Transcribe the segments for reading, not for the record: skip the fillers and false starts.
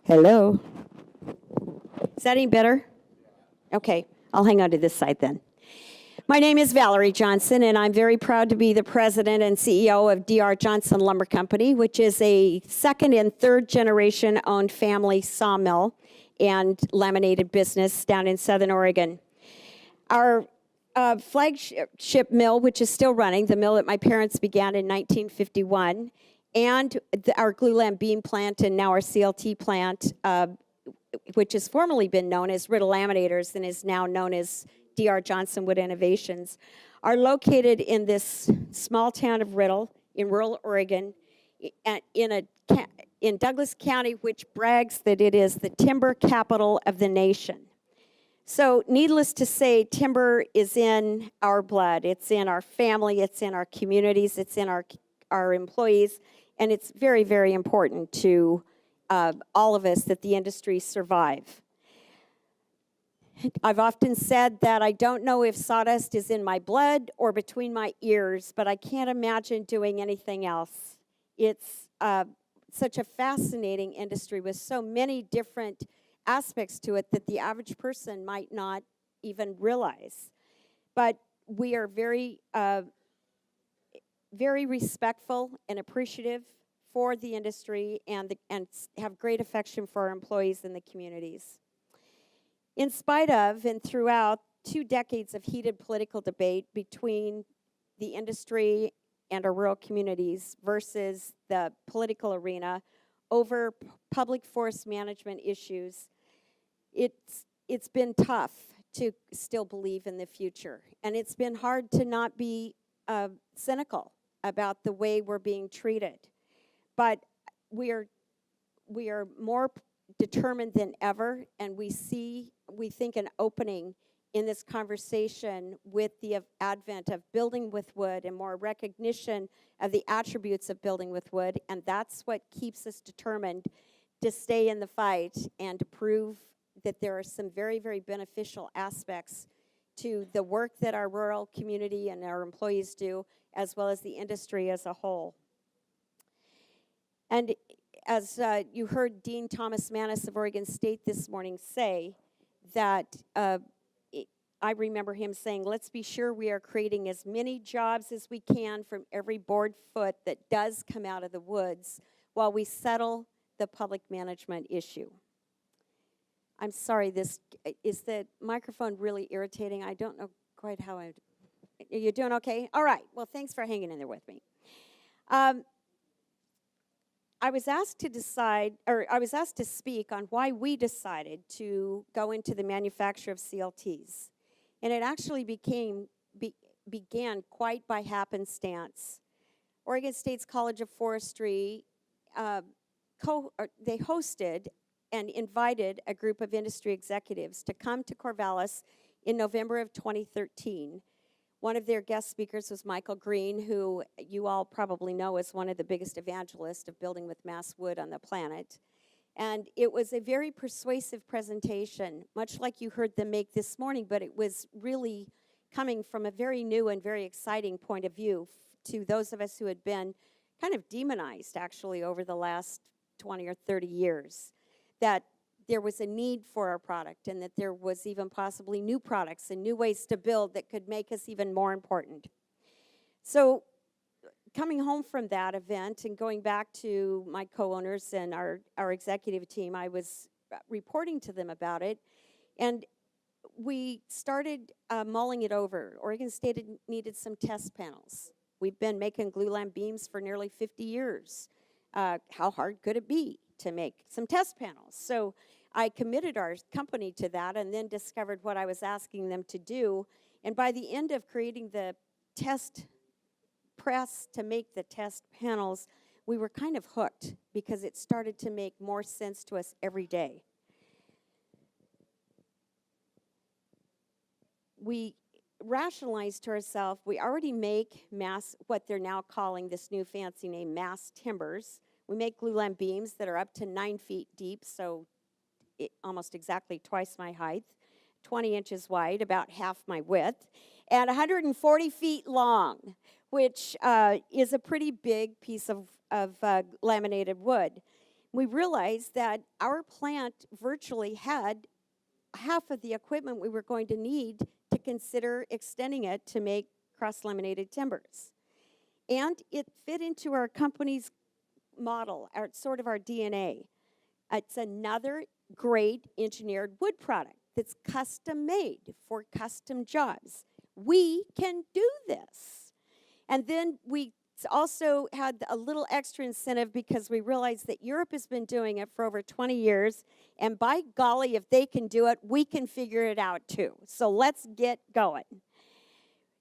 Hello. Is that any better? Okay, I'll hang on to this side then. My name is Valerie Johnson, and I'm very proud to be the president and CEO of D.R. Johnson Lumber Company, which is a second and third generation owned family sawmill and laminated business down in Southern Oregon. Our flagship mill, which is still running, the mill that my parents began in 1951, and our glulam beam plant and now our CLT plant, which has formerly been known as Riddle Laminators and is now known as D.R. Johnson Wood Innovations, are located in this small town of Riddle in rural Oregon, in Douglas County, which brags that it is the timber capital of the nation. So needless to say, timber is in our blood. It's in our family. It's in our communities. It's in our employees. And it's very, very important to all of us that the industry survive. I've often said that I don't know if sawdust is in my blood or between my ears, but I can't imagine doing anything else. It's such a fascinating industry with so many different aspects to it that the average person might not even realize. But we are very, very respectful and appreciative for the industry and have great affection for our employees and the communities. In spite of and throughout 2 decades of heated political debate between the industry and our rural communities versus the political arena over public forest management issues, it's been tough to still believe in the future. And it's been hard to not be cynical about the way we're being treated. But we are more determined than ever, and we think an opening in this conversation with the advent of building with wood and more recognition of the attributes of building with wood, and that's what keeps us determined to stay in the fight and to prove that there are some very, very beneficial aspects to the work that our rural community and our employees do, as well as the industry as a whole. And as you heard Dean Thomas Maness of Oregon State this morning say, that I remember him saying, let's be sure we are creating as many jobs as we can from every board foot that does come out of the woods while we settle the public management issue. I'm sorry, is the microphone really irritating? I don't know quite how are you doing okay? All right, well, thanks for hanging in there with me. I was asked to speak on why we decided to go into the manufacture of CLTs. And it actually began quite by happenstance. Oregon State's College of Forestry, they hosted and invited a group of industry executives to come to Corvallis in November of 2013. One of their guest speakers was Michael Green, who you all probably know is one of the biggest evangelists of building with mass wood on the planet. And it was a very persuasive presentation, much like you heard them make this morning, but it was really coming from a very new and very exciting point of view to those of us who had been kind of demonized, actually, over the last 20 or 30 years, that there was a need for our product and that there was even possibly new products and new ways to build that could make us even more important. So coming home from that event and going back to my co-owners and our executive team, I was reporting to them about it, and we started mulling it over. Oregon State needed some test panels. We've been making glulam beams for nearly 50 years. How hard could it be to make some test panels? So I committed our company to that and then discovered what I was asking them to do. And by the end of creating the test press to make the test panels, we were kind of hooked because it started to make more sense to us every day. We rationalized to ourselves, we already make what they're now calling this new fancy name, mass timbers. We make glulam beams that are up to 9 feet deep, so almost exactly twice my height, 20 inches wide, about half my width, and 140 feet long, which is a pretty big piece of laminated wood. we realized that our plant virtually had half of the equipment we were going to need to consider extending it to make cross-laminated timbers. And it fit into our company's model, sort of our DNA. It's another great engineered wood product that's custom made for custom jobs. We can do this. And then we also had a little extra incentive because we realized that Europe has been doing it for over 20 years. And by golly, if they can do it, we can figure it out too. So let's get going.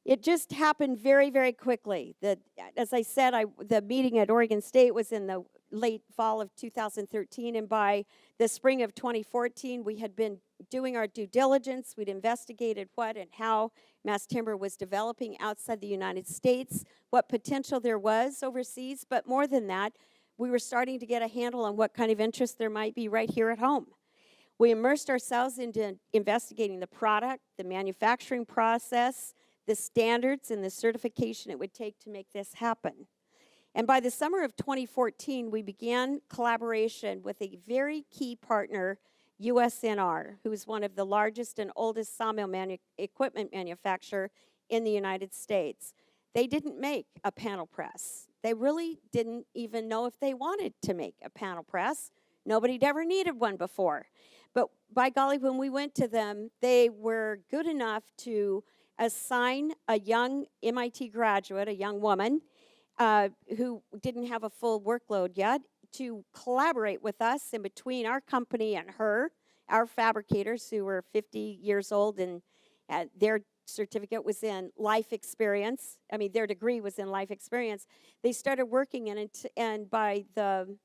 It just happened very, very quickly. As I said, the meeting at Oregon State was in the late fall of 2013, and by the spring of 2014, we had been doing our due diligence. We'd investigated what and how mass timber was developing outside the United States, what potential there was overseas, but more than that, we were starting to get a handle on what kind of interest there might be right here at home. We immersed ourselves into investigating the product, the manufacturing process, the standards, and the certification it would take to make this happen. And by the summer of 2014, we began collaboration with a very key partner, USNR, who is one of the largest and oldest sawmill equipment manufacturer in the United States. They didn't make a panel press. They really didn't even know if they wanted to make a panel press. Nobody'd ever needed one before. But by golly, when we went to them, they were good enough to assign a young MIT graduate, a young woman, who didn't have a full workload yet, to collaborate with us in between our company and her, our fabricators who were 50 years old, and their certificate was in life experience. I mean, their degree was in life experience. They started working in it, and by the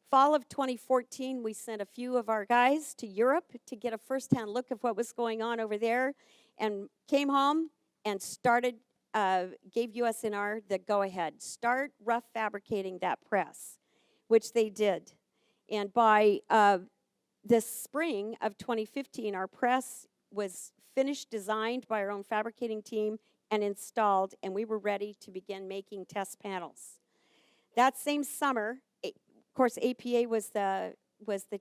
fall of 2014, we sent a few of our guys to Europe to get a firsthand look of what was going on over there, and came home and started, gave USNR the go-ahead. Start rough fabricating that press, which they did. And by the spring of 2015, our press was finished, designed by our own fabricating team, and installed, and we were ready to begin making test panels. That same summer, of course, APA was the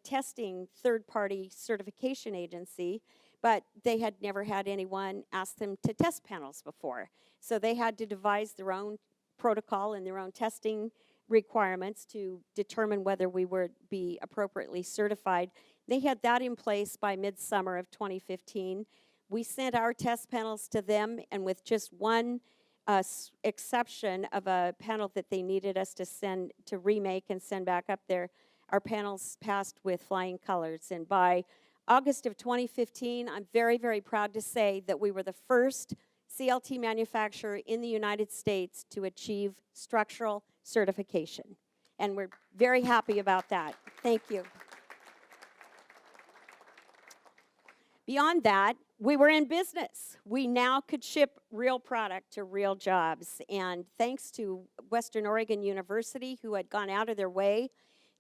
testing third-party certification agency, but they had never had anyone ask them to test panels before. So they had to devise their own protocol and their own testing requirements to determine whether we would be appropriately certified. They had that in place by midsummer of 2015. We sent our test panels to them, and with just one exception of a panel that they needed us to remake and send back up there, our panels passed with flying colors. And by August of 2015, I'm very, very proud to say that we were the first CLT manufacturer in the United States to achieve structural certification. And we're very happy about that. Thank you. Beyond that, we were in business. We now could ship real product to real jobs. And thanks to Western Oregon University, who had gone out of their way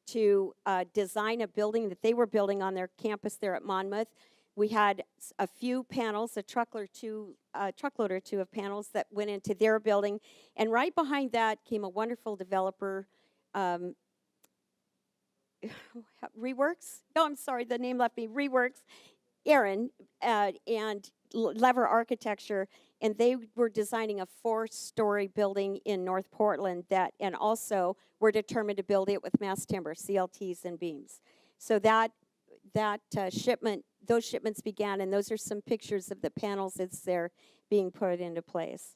to design a building that they were building on their campus there at Monmouth, we had a few panels, a truckload or two of panels that went into their building. And right behind that came a wonderful developer, Reworks? No, I'm sorry, the name left me, Reworks. Aaron and Lever Architecture, and they were designing a 4-story building in North Portland and also were determined to build it with mass timber, CLTs and beams. So those shipments began, and those are some pictures of the panels as they're being put into place.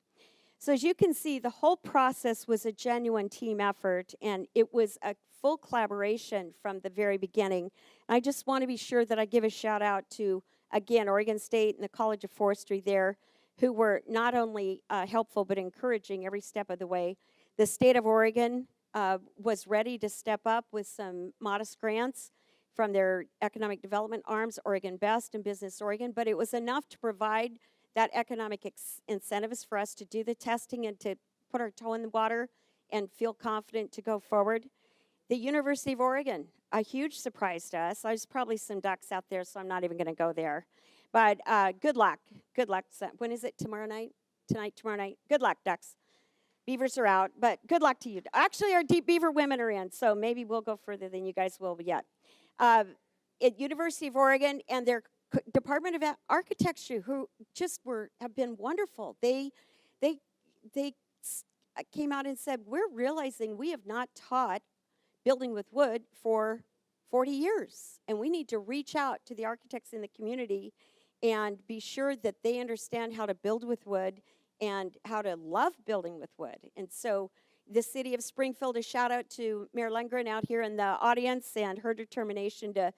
So as you can see, the whole process was a genuine team effort, and it was a full collaboration from the very beginning. I just want to be sure that I give a shout out to, again, Oregon State and the College of Forestry there, who were not only helpful but encouraging every step of the way. The state of Oregon was ready to step up with some modest grants from their economic development arms, Oregon Best and Business Oregon, but it was enough to provide that economic incentives for us to do the testing and to put our toe in the water and feel confident to go forward. The University of Oregon, a huge surprise to us. There's probably some ducks out there, so I'm not even going to go there. But good luck. Good luck. When is it? Tomorrow night? Tonight, tomorrow night? Good luck, ducks. Beavers are out, but good luck to you. Actually, our deep beaver women are in, so maybe we'll go further than you guys will yet. At University of Oregon and their Department of Architecture, who just have been wonderful. They came out and said, we're realizing we have not taught building with wood for 40 years, and we need to reach out to the architects in the community and be sure that they understand how to build with wood and how to love building with wood. And so the city of Springfield, a shout out to Mayor Lundgren out here in the audience and her determination to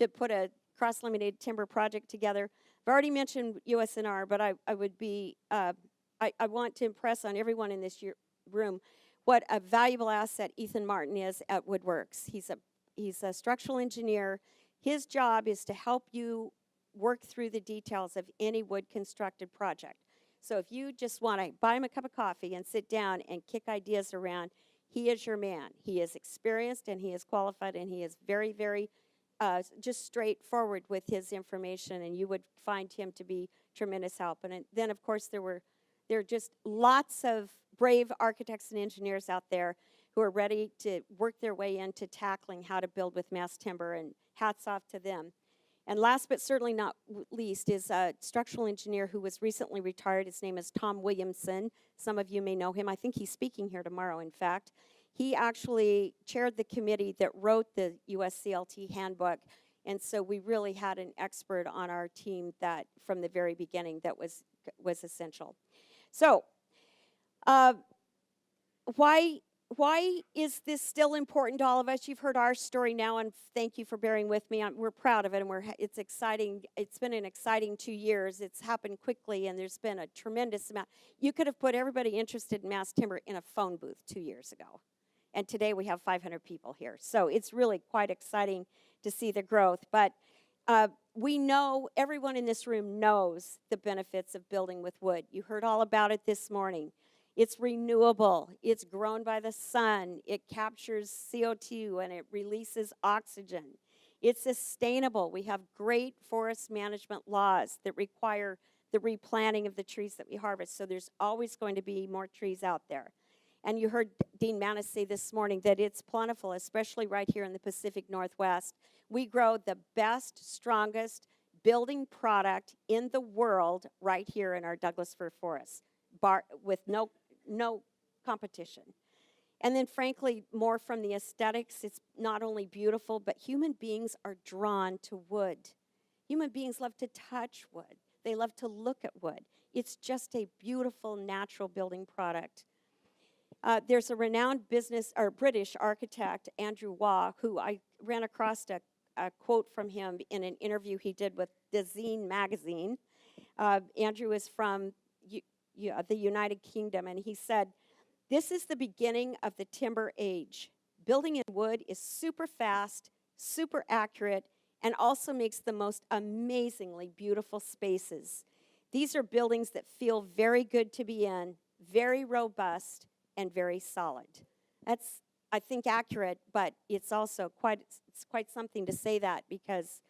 put a cross-laminated timber project together. I've already mentioned USNR, but I want to impress on everyone in this room what a valuable asset Ethan Martin is at Woodworks. He's a structural engineer. His job is to help you work through the details of any wood constructed project. So if you just want to buy him a cup of coffee and sit down and kick ideas around, he is your man. He is experienced and he is qualified and he is very, very just straightforward with his information, and you would find him to be tremendous help. And then, of course, there are just lots of brave architects and engineers out there who are ready to work their way into tackling how to build with mass timber, and hats off to them. And last but certainly not least is a structural engineer who was recently retired. His name is Tom Williamson. Some of you may know him. I think he's speaking here tomorrow, in fact. He actually chaired the committee that wrote the USCLT handbook, and so we really had an expert on our team that from the very beginning that was essential. So why is this still important to all of us? You've heard our story now, and thank you for bearing with me. We're proud of it, and it's exciting. It's been an exciting 2 years. It's happened quickly, and there's been a tremendous amount. You could have put everybody interested in mass timber in a phone booth 2 years ago, and today we have 500 people here. So it's really quite exciting to see the growth. But we know, everyone in this room knows the benefits of building with wood. You heard all about it this morning. It's renewable, it's grown by the sun, it captures CO2 and it releases oxygen. It's sustainable. We have great forest management laws that require the replanting of the trees that we harvest, so there's always going to be more trees out there. And you heard Dean Maness say this morning that it's plentiful, especially right here in the Pacific Northwest. We grow the best, strongest building product in the world right here in our Douglas fir forests, with no competition. And then frankly, more from the aesthetics, it's not only beautiful, but human beings are drawn to wood. Human beings love to touch wood. They love to look at wood. It's just a beautiful, natural building product. There's a renowned British architect, Andrew Waugh, who I ran across a quote from him in an interview he did with Zine magazine. Andrew is from the United Kingdom, and he said, "This is the beginning of the timber age. Building in wood is super fast, super accurate, and also makes the most amazingly beautiful spaces. These are buildings that feel very good to be in, very robust, and very solid." That's, I think, accurate, but it's also quite something to say that, because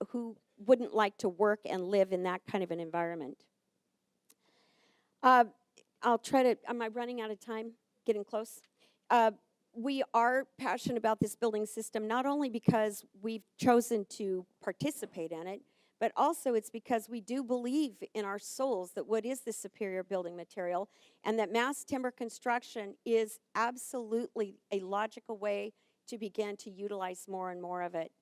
who wouldn't like to work and live in that kind of an environment? I'll try to, am I running out of time? Getting close? We are passionate about this building system, not only because we've chosen to participate in it, but also it's because we do believe in our souls that wood is the superior building material, and that mass timber construction is absolutely a logical way to begin to utilize more and more of it.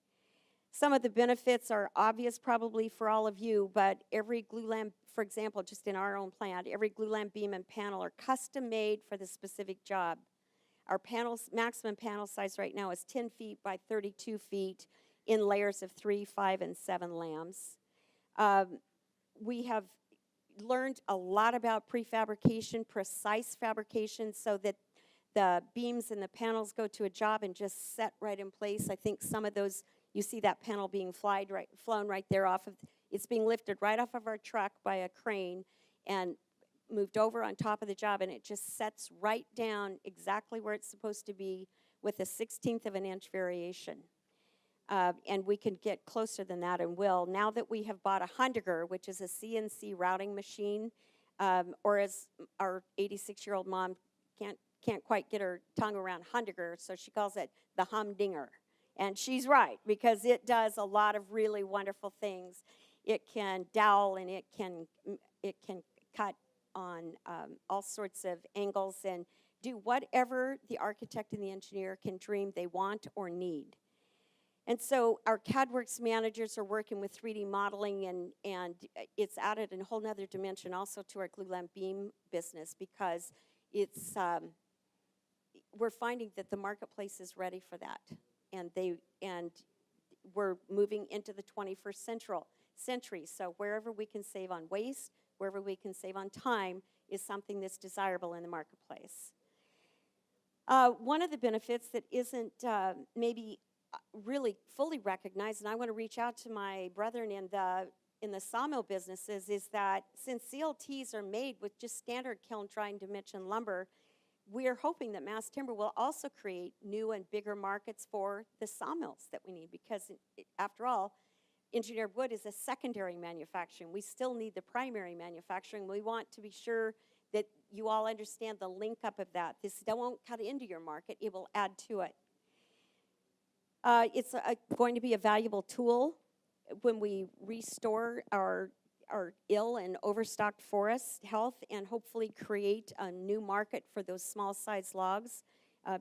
Some of the benefits are obvious probably for all of you, but every glulam, for example, just in our own plant, every glulam beam and panel are custom made for the specific job. Our panels, maximum panel size right now is 10 feet by 32 feet in layers of 3, 5, and 7 lambs. We have learned a lot about prefabrication, precise fabrication, so that the beams and the panels go to a job and just set right in place. I think some of those, you see that panel being flown right there off of, it's being lifted right off of our truck by a crane and moved over on top of the job, and it just sets right down exactly where it's supposed to be with a 1/16 of an inch variation. And we can get closer than that, and will. Now that we have bought a Hundiger, which is a CNC routing machine, or as our 86-year-old mom can't quite get her tongue around humdinger, so she calls it the humdinger. And she's right, because it does a lot of really wonderful things. It can dowel, and it can cut on all sorts of angles and do whatever the architect and the engineer can dream they want or need. And so our CADWorks managers are working with 3D modeling, and it's added a whole nother dimension also to our glue lamp beam business, because it's we're finding that the marketplace is ready for that, and we're moving into the 21st century. So wherever we can save on waste, wherever we can save on time, is something that's desirable in the marketplace. One of the benefits that isn't maybe really fully recognized, and I want to reach out to my brethren in the sawmill businesses, is that since CLTs are made with just standard kiln drying dimension lumber, we are hoping that mass timber will also create new and bigger markets for the sawmills that we need, because after all, engineered wood is a secondary manufacturing. We still need the primary manufacturing. We want to be sure that you all understand the link up of that. This won't cut into your market, it will add to it. It's going to be a valuable tool when we restore our ill and overstocked forest health, and hopefully create a new market for those small size logs,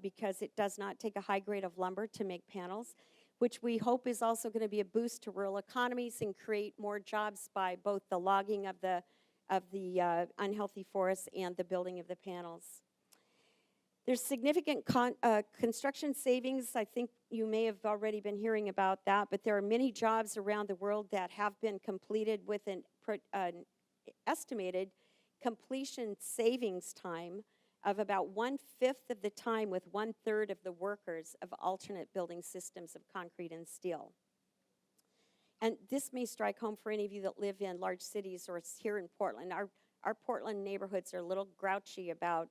because it does not take a high grade of lumber to make panels, which we hope is also going to be a boost to rural economies and create more jobs by both the logging of the unhealthy forests and the building of the panels. There's significant construction savings. I think you may have already been hearing about that, but there are many jobs around the world that have been completed with an estimated completion savings time of about 1/5 of the time with 1/3 of the workers of alternate building systems of concrete and steel. And this may strike home for any of you that live in large cities or here in Portland. Our Portland neighborhoods are a little grouchy about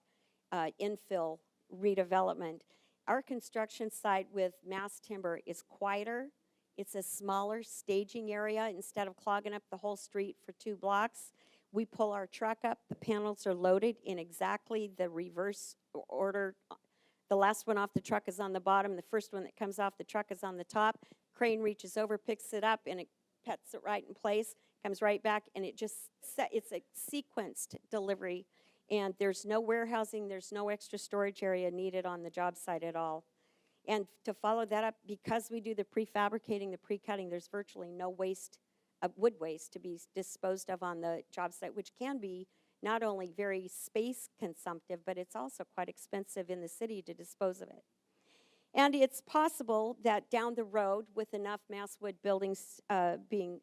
infill redevelopment. Our construction site with mass timber is quieter. It's a smaller staging area. Instead of clogging up the whole street for 2 blocks, we pull our truck up. The panels are loaded in exactly the reverse order. The last one off the truck is on the bottom. The first one that comes off the truck is on the top. Crane reaches over, picks it up, and it pets it right in place, comes right back, and it's a sequenced delivery. And there's no warehousing, there's no extra storage area needed on the job site at all. And to follow that up, because we do the prefabricating, the pre-cutting, there's virtually no waste, wood waste to be disposed of on the job site, which can be not only very space consumptive, but it's also quite expensive in the city to dispose of it. And it's possible that down the road, with enough mass wood buildings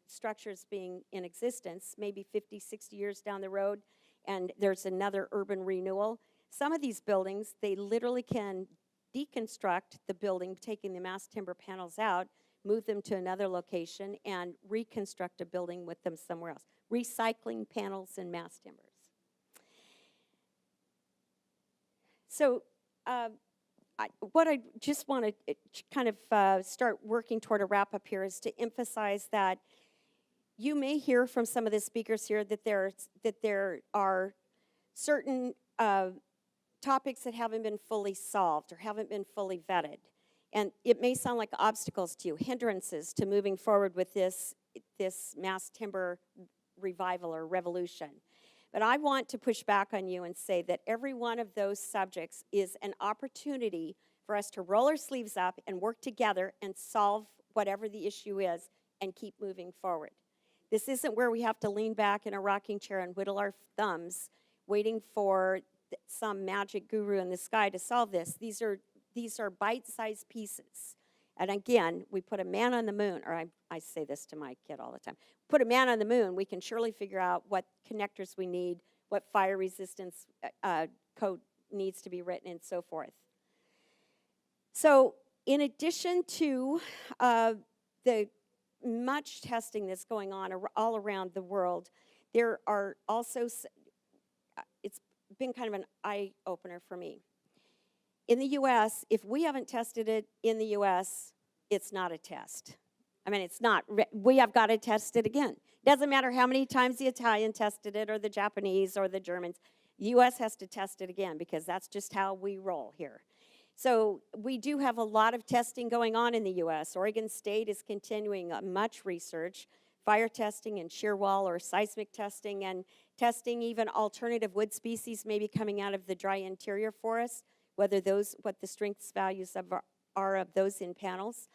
structures being in existence, maybe 50, 60 years down the road, and there's another urban renewal, some of these buildings, they literally can deconstruct the building, taking the mass timber panels out, move them to another location, and reconstruct a building with them somewhere else, recycling panels and mass timbers. So what I just want to kind of start working toward a wrap-up here is to emphasize that you may hear from some of the speakers here that there are certain topics that haven't been fully solved or haven't been fully vetted. And it may sound like obstacles to you, hindrances to moving forward with this mass timber revival or revolution. But I want to push back on you and say that every one of those subjects is an opportunity for us to roll our sleeves up and work together and solve whatever the issue is and keep moving forward. This isn't where we have to lean back in a rocking chair and whittle our thumbs, waiting for some magic guru in the sky to solve this. These are bite-sized pieces. And again, we put a man on the moon, or I say this to my kid all the time, put a man on the moon, we can surely figure out what connectors we need, what fire resistance code needs to be written, and so forth. So in addition to the much testing that's going on all around the world, there are also, it's been kind of an eye-opener for me. In the U.S., if we haven't tested it in the U.S., it's not a test. I mean, it's not. We have got to test it again. Doesn't matter how many times the Italian tested it or the Japanese or the Germans. The U.S. has to test it again because that's just how we roll here. So we do have a lot of testing going on in the U.S. Oregon State is continuing much research, fire testing and shear wall or seismic testing, and testing even alternative wood species maybe coming out of the dry interior forest, what the strengths values are of those in panels.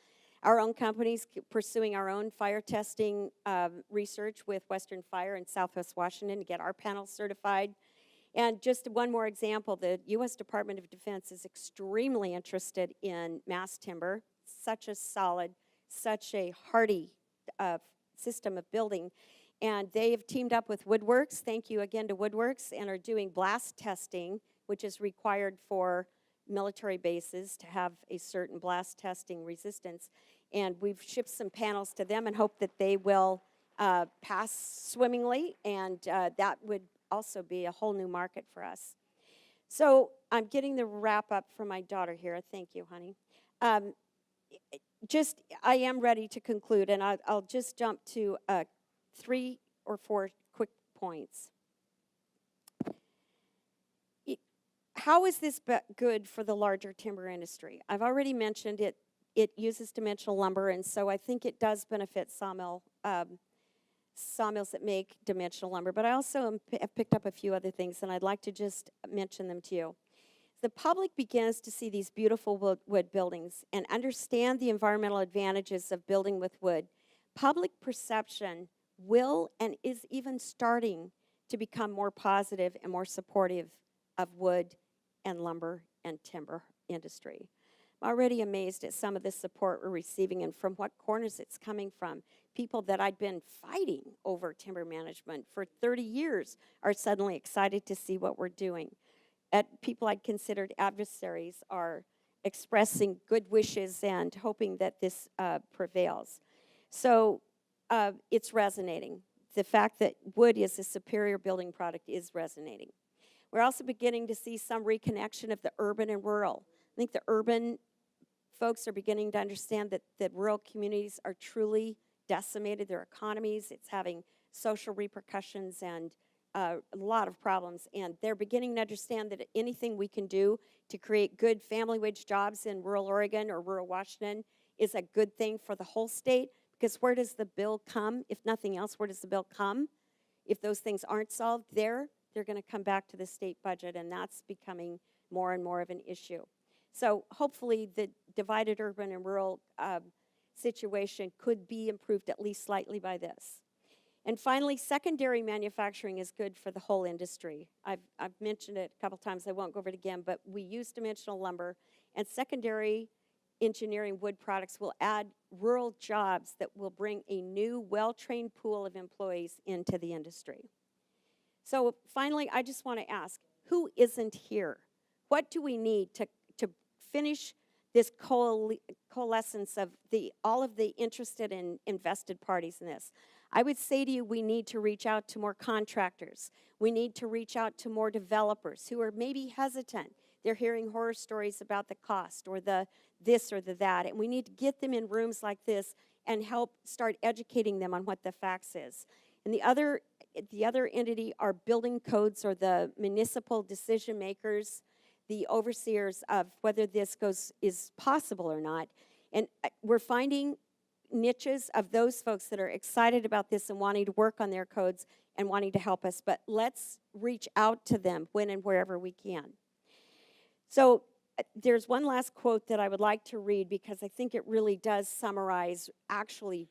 Our own companies pursuing our own fire testing research with Western Fire in Southwest Washington to get our panels certified. And just one more example, the U.S. Department of Defense is extremely interested in mass timber, such a solid, such a hardy system of building. And they have teamed up with Woodworks, thank you again to Woodworks, and are doing blast testing, which is required for military bases to have a certain blast testing resistance. And we've shipped some panels to them and hope that they will pass swimmingly, and that would also be a whole new market for us. So I'm getting the wrap up from my daughter here. Thank you, honey. I am ready to conclude, and I'll just jump to 3 or 4 quick points. How is this good for the larger timber industry? I've already mentioned it. It uses dimensional lumber, and so I think it does benefit sawmills that make dimensional lumber. But I also have picked up a few other things, and I'd like to just mention them to you. The public begins to see these beautiful wood buildings and understand the environmental advantages of building with wood. Public perception will and is even starting to become more positive and more supportive of wood and lumber and timber industry. I'm already amazed at some of the support we're receiving and from what corners it's coming from. People that I'd been fighting over timber management for 30 years are suddenly excited to see what we're doing. People I'd considered adversaries are expressing good wishes and hoping that this prevails. So it's resonating. The fact that wood is a superior building product is resonating. We're also beginning to see some reconnection of the urban and rural. I think the urban folks are beginning to understand that rural communities are truly decimated, their economies. It's having social repercussions and a lot of problems. And they're beginning to understand that anything we can do to create good family wage jobs in rural Oregon or rural Washington is a good thing for the whole state. Because where does the bill come? If nothing else, where does the bill come? If those things aren't solved there, they're going to come back to the state budget, and that's becoming more and more of an issue. So hopefully the divided urban and rural situation could be improved at least slightly by this. And finally, secondary manufacturing is good for the whole industry. I've mentioned it a couple times. I won't go over it again, but we use dimensional lumber, and secondary engineering wood products will add rural jobs that will bring a new, well-trained pool of employees into the industry. So finally, I just want to ask, who isn't here? What do we need to finish this coalescence of all of the interested and invested parties in this? I would say to you, we need to reach out to more contractors. We need to reach out to more developers who are maybe hesitant. They're hearing horror stories about the cost or the this or the that, and we need to get them in rooms like this and help start educating them on what the facts is. And the other entity are building codes or the municipal decision makers, the overseers of whether this is possible or not. And we're finding niches of those folks that are excited about this and wanting to work on their codes and wanting to help us. But let's reach out to them when and wherever we can. So there's one last quote that I would like to read because I think it really does summarize actually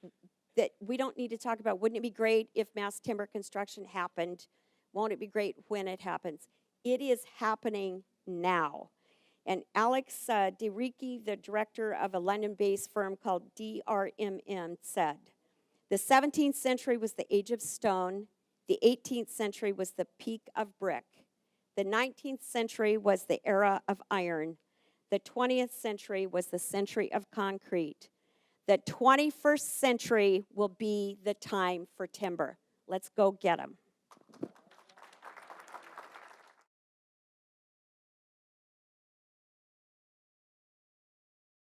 that we don't need to talk about, wouldn't it be great if mass timber construction happened? Won't it be great when it happens? It is happening now. And Alex DeRicci, the director of a London-based firm called DRMM, said, "The 17th century was the age of stone. The 18th century was the peak of brick. The 19th century was the era of iron. The 20th century was the century of concrete. The 21st century will be the time for timber. Let's go get them."